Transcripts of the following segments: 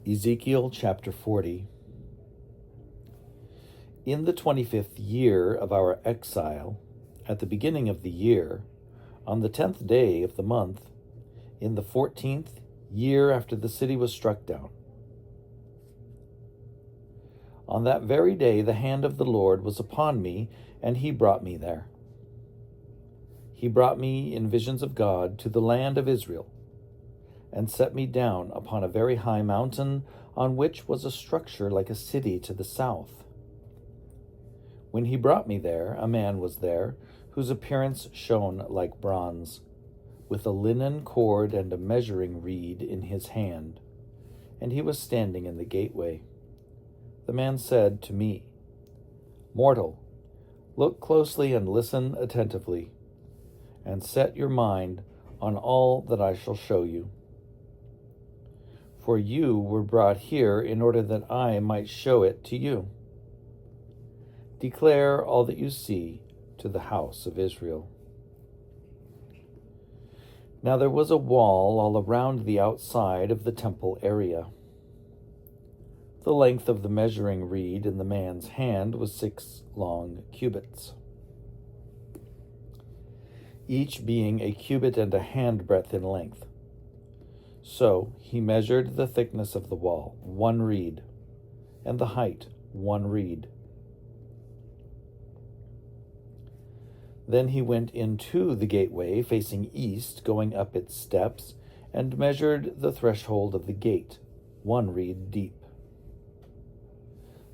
Ezekiel chapter 40. In the 25th year of our exile, at the beginning of the year, on the 10th day of the month, in the 14th year after the city was struck down. On that very day the hand of the Lord was upon me, and he brought me there. He brought me in visions of God to the land of Israel, and set me down upon a very high mountain, on which was a structure like a city to the south. When he brought me there, a man was there, whose appearance shone like bronze, with a linen cord and a measuring reed in his hand, and he was standing in the gateway. The man said to me, "Mortal, look closely and listen attentively, and set your mind on all that I shall show you. For you were brought here in order that I might show it to you. Declare all that you see to the house of Israel." Now there was a wall all around the outside of the temple area. The length of the measuring reed in the man's hand was 6 long cubits, each being a cubit and a handbreadth in length. So he measured the thickness of the wall, 1 reed, and the height, 1 reed. Then he went into the gateway facing east, going up its steps, and measured the threshold of the gate, 1 reed deep.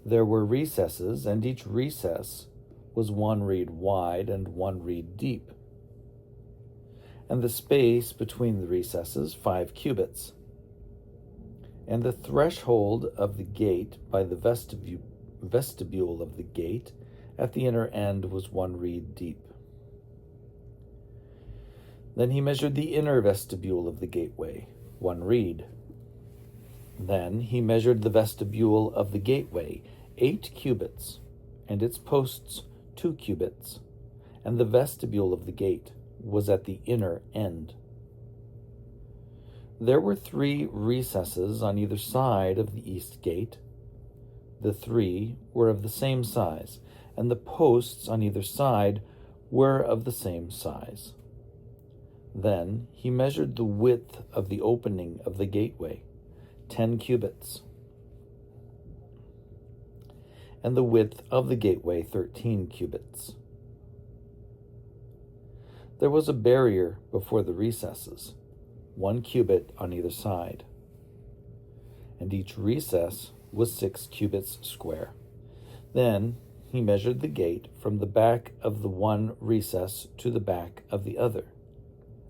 There were recesses, and each recess was 1 reed wide and 1 reed deep, and the space between the recesses 5 cubits. And the threshold of the gate by the vestibule of the gate at the inner end was 1 reed deep. Then he measured the inner vestibule of the gateway, 1 reed. Then he measured the vestibule of the gateway, 8 cubits, and its posts 2 cubits, and the vestibule of the gate was at the inner end. There were 3 recesses on either side of the east gate. The 3 were of the same size, and the posts on either side were of the same size. Then he measured the width of the opening of the gateway, 10 cubits, and the width of the gateway 13 cubits. There was a barrier before the recesses, 1 cubit on either side, and each recess was 6 cubits square. Then he measured the gate from the back of the one recess to the back of the other,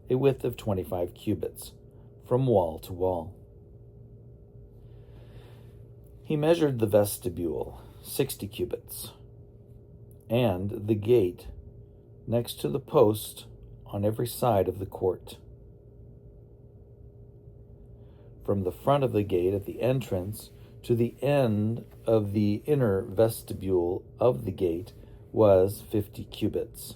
a width of 25 cubits, from wall to wall. He measured the vestibule, 60 cubits, and the gate next to the post on every side of the court. From the front of the gate at the entrance to the end of the inner vestibule of the gate was 50 cubits.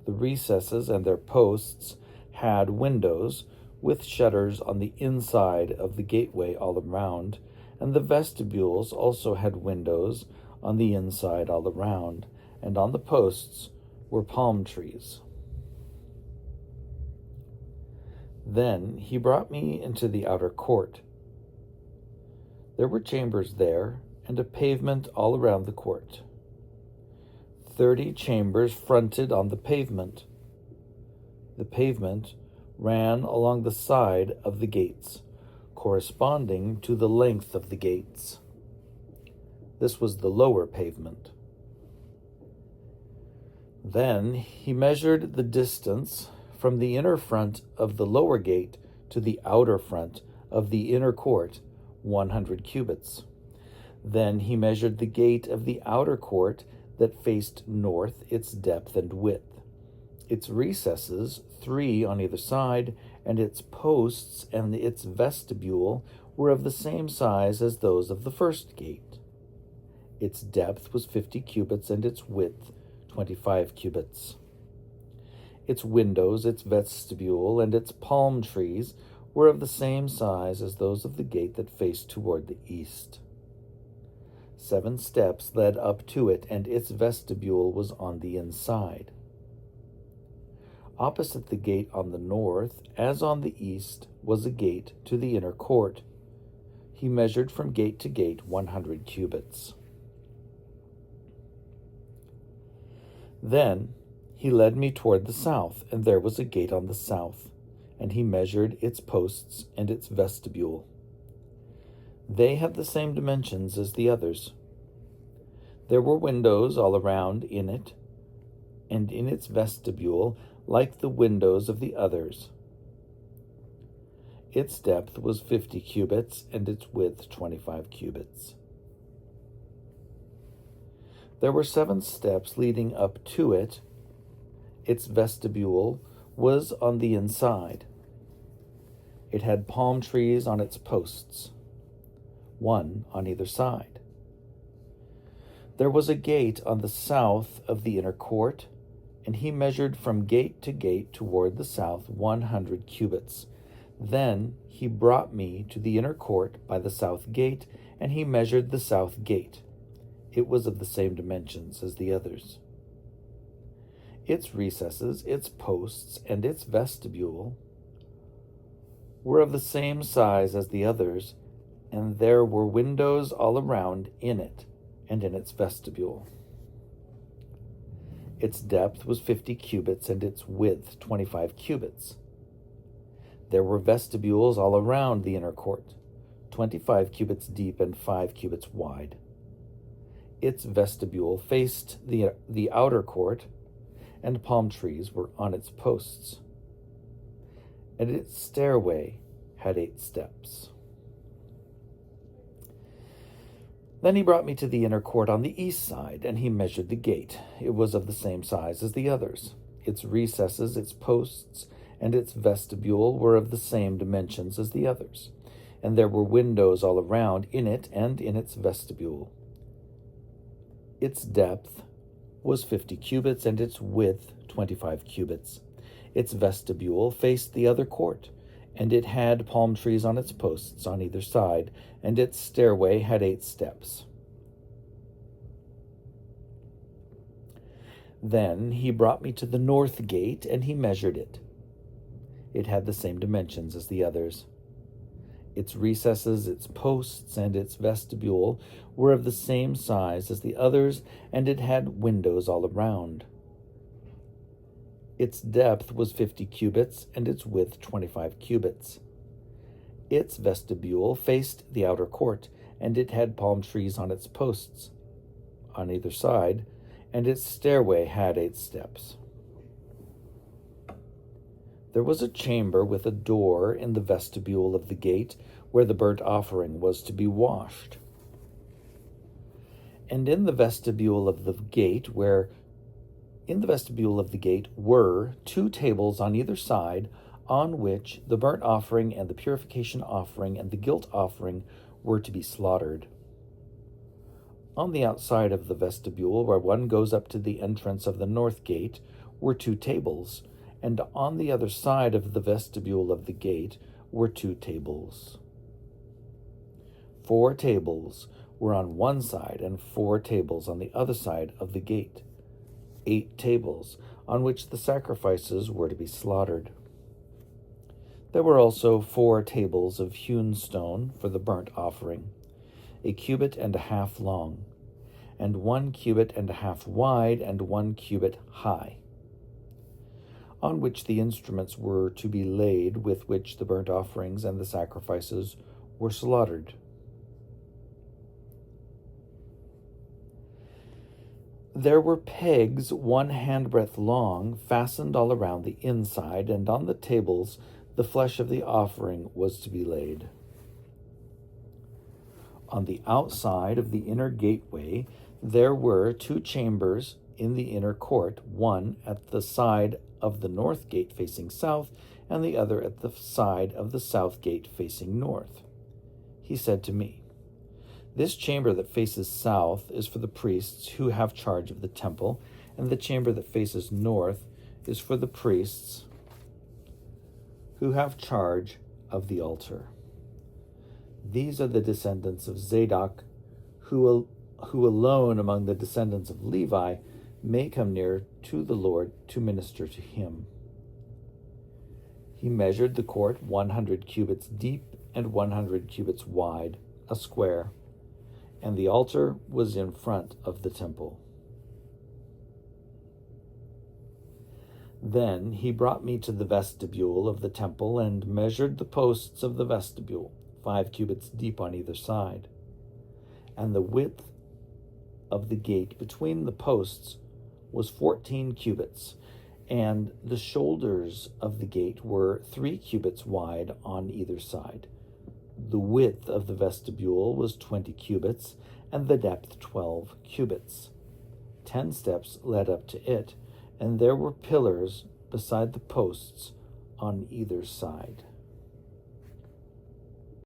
The recesses and their posts had windows with shutters on the inside of the gateway all around, and the vestibules also had windows on the inside all around, and on the posts were palm trees. Then he brought me into the outer court. There were chambers there, and a pavement all around the court. 30 chambers fronted on the pavement. The pavement ran along the side of the gates, corresponding to the length of the gates. This was the lower pavement. Then he measured the distance from the inner front of the lower gate to the outer front of the inner court, 100 cubits. Then he measured the gate of the outer court that faced north, its depth and width, its recesses, 3 on either side, and its posts and its vestibule were of the same size as those of the first gate. Its depth was 50 cubits, and its width 25 cubits. Its windows, its vestibule, and its palm trees were of the same size as those of the gate that faced toward the east. 7 steps led up to it, and its vestibule was on the inside. Opposite the gate on the north, as on the east, was a gate to the inner court. He measured from gate to gate 100 cubits. Then he led me toward the south, and there was a gate on the south, and he measured its posts and its vestibule. They had the same dimensions as the others. There were windows all around in it, and in its vestibule, like the windows of the others. Its depth was 50 cubits, and its width 25 cubits. There were 7 steps leading up to it. Its vestibule was on the inside. It had palm trees on its posts, 1 on either side. There was a gate on the south of the inner court, and he measured from gate to gate toward the south 100 cubits. Then he brought me to the inner court by the south gate, and he measured the south gate. It was of the same dimensions as the others. Its recesses, its posts, and its vestibule were of the same size as the others, and there were windows all around in it and in its vestibule. Its depth was 50 cubits, and its width 25 cubits. There were vestibules all around the inner court, 25 cubits deep and 5 cubits wide. Its vestibule faced the outer court, and palm trees were on its posts. And its stairway had 8 steps. Then he brought me to the inner court on the east side, and he measured the gate. It was of the same size as the others. Its recesses, its posts, and its vestibule were of the same dimensions as the others, and there were windows all around in it and in its vestibule. Its depth was 50 cubits, and its width 25 cubits. Its vestibule faced the other court, and it had palm trees on its posts on either side, and its stairway had 8 steps. Then he brought me to the north gate, and he measured it. It had the same dimensions as the others. Its recesses, its posts, and its vestibule were of the same size as the others, and it had windows all around. Its depth was 50 cubits, and its width 25 cubits. Its vestibule faced the outer court, and it had palm trees on its posts on either side, and its stairway had 8 steps. There was a chamber with a door in the vestibule of the gate where the burnt offering was to be washed. And in the vestibule of the gate were 2 tables on either side, on which the burnt offering and the purification offering and the guilt offering were to be slaughtered. On the outside of the vestibule, where one goes up to the entrance of the north gate, were 2 tables, and on the other side of the vestibule of the gate were 2 tables. 4 tables were on one side, and 4 tables on the other side of the gate. 8 tables on which the sacrifices were to be slaughtered. There were also 4 tables of hewn stone for the burnt offering, 1.5 cubits long, and 1.5 cubits wide, and 1 cubit high, on which the instruments were to be laid with which the burnt offerings and the sacrifices were slaughtered. There were pegs 1 handbreadth long, fastened all around the inside, and on the tables the flesh of the offering was to be laid. On the outside of the inner gateway there were 2 chambers in the inner court, one at the side of the north gate facing south, and the other at the side of the south gate facing north. He said to me, "This chamber that faces south is for the priests who have charge of the temple, and the chamber that faces north is for the priests who have charge of the altar. These are the descendants of Zadok, who alone among the descendants of Levi may come near to the Lord to minister to him. He measured the court 100 cubits deep and 100 cubits wide, a square, and the altar was in front of the temple. Then he brought me to the vestibule of the temple and measured the posts of the vestibule, 5 cubits deep on either side. And the width of the gate between the posts was 14 cubits, and the shoulders of the gate were 3 cubits wide on either side. The width of the vestibule was 20 cubits, and the depth 12 cubits. 10 steps led up to it, and there were pillars beside the posts on either side.